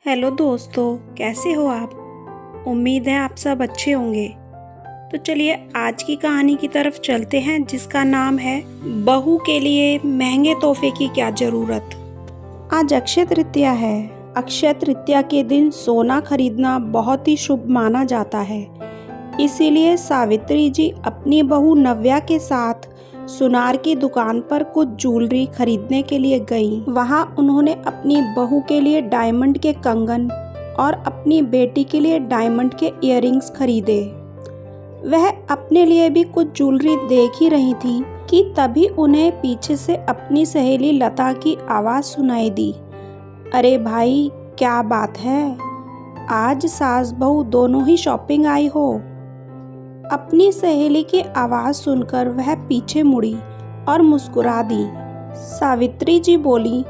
Hello दोस्तों, कैसे हो आप। उम्मीद है आप सब अच्छे होंगे। तो चलिए आज की कहानी की तरफ चलते हैं, जिसका नाम है बहू के लिए महंगे तोहफे की क्या जरूरत। आज अक्षय तृतीया है। अक्षय तृतीया के दिन सोना खरीदना बहुत ही शुभ माना जाता है। इसीलिए सावित्री जी अपनी बहू नव्या के साथ सुनार की दुकान पर कुछ ज्वेलरी खरीदने के लिए गईं। वहां उन्होंने अपनी बहू के लिए डायमंड के कंगन और अपनी बेटी के लिए डायमंड के इयररिंग्स खरीदे। वह अपने लिए भी कुछ ज्वेलरी देख ही रही थी कि तभी उन्हें पीछे से अपनी सहेली लता की आवाज़ सुनाई दी। अरे भाई, क्या बात है, आज सास बहू दोनों ही शॉपिंग आई हो। अपनी सहेली की आवाज़ सुनकर वह पीछे मुड़ी और मुस्कुरा दी। सावित्री जी बोली,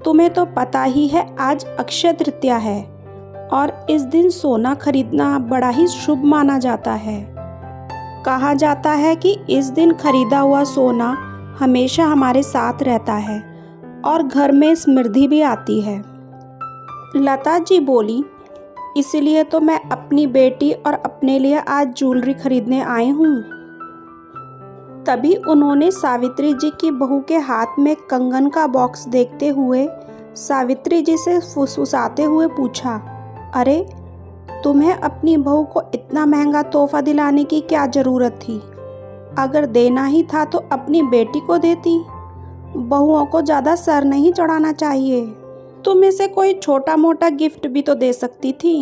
तुम्हें तो पता ही है आज अक्षय तृतीया है और इस दिन सोना खरीदना बड़ा ही शुभ माना जाता है। कहा जाता है कि इस दिन खरीदा हुआ सोना हमेशा हमारे साथ रहता है और घर में समृद्धि भी आती है। लता जी बोली, इसलिए तो मैं अपनी बेटी और अपने लिए आज ज्वेलरी खरीदने आई हूँ। तभी उन्होंने सावित्री जी की बहू के हाथ में कंगन का बॉक्स देखते हुए सावित्री जी से फुसफुसाते हुए पूछा, अरे तुम्हें अपनी बहू को इतना महंगा तोहफा दिलाने की क्या ज़रूरत थी। अगर देना ही था तो अपनी बेटी को देती। बहुओं को ज़्यादा सर नहीं चढ़ाना चाहिए। तुम इसे कोई छोटा मोटा गिफ्ट भी तो दे सकती थी।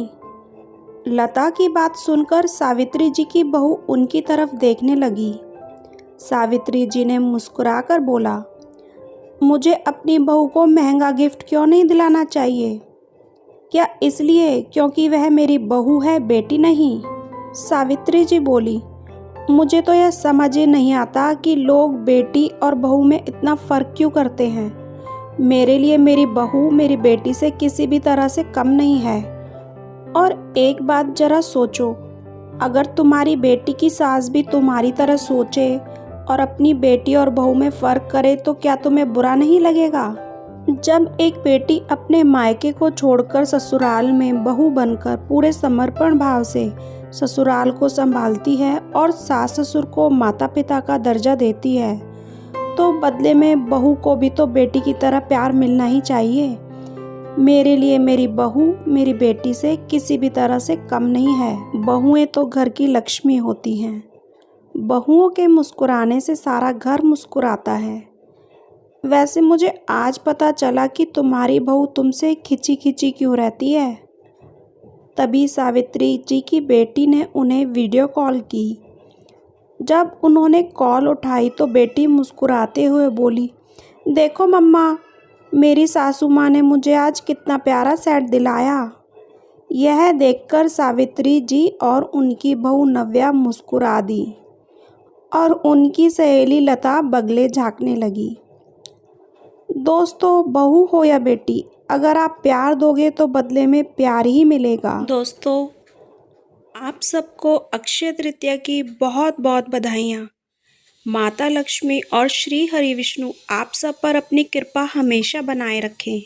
लता की बात सुनकर सावित्री जी की बहू उनकी तरफ देखने लगी। सावित्री जी ने मुस्कुराकर बोला, मुझे अपनी बहू को महंगा गिफ्ट क्यों नहीं दिलाना चाहिए? क्या इसलिए क्योंकि वह मेरी बहू है, बेटी नहीं? सावित्री जी बोली, मुझे तो यह समझ ही नहीं आता कि लोग बेटी और बहू में इतना फ़र्क क्यों करते हैं। मेरे लिए मेरी बहू मेरी बेटी से किसी भी तरह से कम नहीं है। और एक बात जरा सोचो, अगर तुम्हारी बेटी की सास भी तुम्हारी तरह सोचे और अपनी बेटी और बहू में फ़र्क करे तो क्या तुम्हें बुरा नहीं लगेगा? जब एक बेटी अपने मायके को छोड़कर ससुराल में बहू बनकर पूरे समर्पण भाव से ससुराल को संभालती है और सास ससुर को माता पिता का दर्जा देती है, तो बदले में बहू को भी तो बेटी की तरह प्यार मिलना ही चाहिए। मेरे लिए मेरी बहू मेरी बेटी से किसी भी तरह से कम नहीं है। बहुएं तो घर की लक्ष्मी होती हैं। बहुओं के मुस्कुराने से सारा घर मुस्कुराता है। वैसे मुझे आज पता चला कि तुम्हारी बहू तुमसे खिंची खिंची क्यों रहती है। तभी सावित्री जी की बेटी ने उन्हें वीडियो कॉल की। जब उन्होंने कॉल उठाई तो बेटी मुस्कुराते हुए बोली, देखो मम्मा, मेरी सासू माँ ने मुझे आज कितना प्यारा सेट दिलाया। यह देखकर सावित्री जी और उनकी बहू नव्या मुस्कुरा दी और उनकी सहेली लता बगले झांकने लगी। दोस्तों, बहू हो या बेटी, अगर आप प्यार दोगे तो बदले में प्यार ही मिलेगा। दोस्तों, आप सबको अक्षय तृतीया की बहुत बहुत बधाइयाँ। माता लक्ष्मी और श्री हरि विष्णु आप सब पर अपनी कृपा हमेशा बनाए रखें।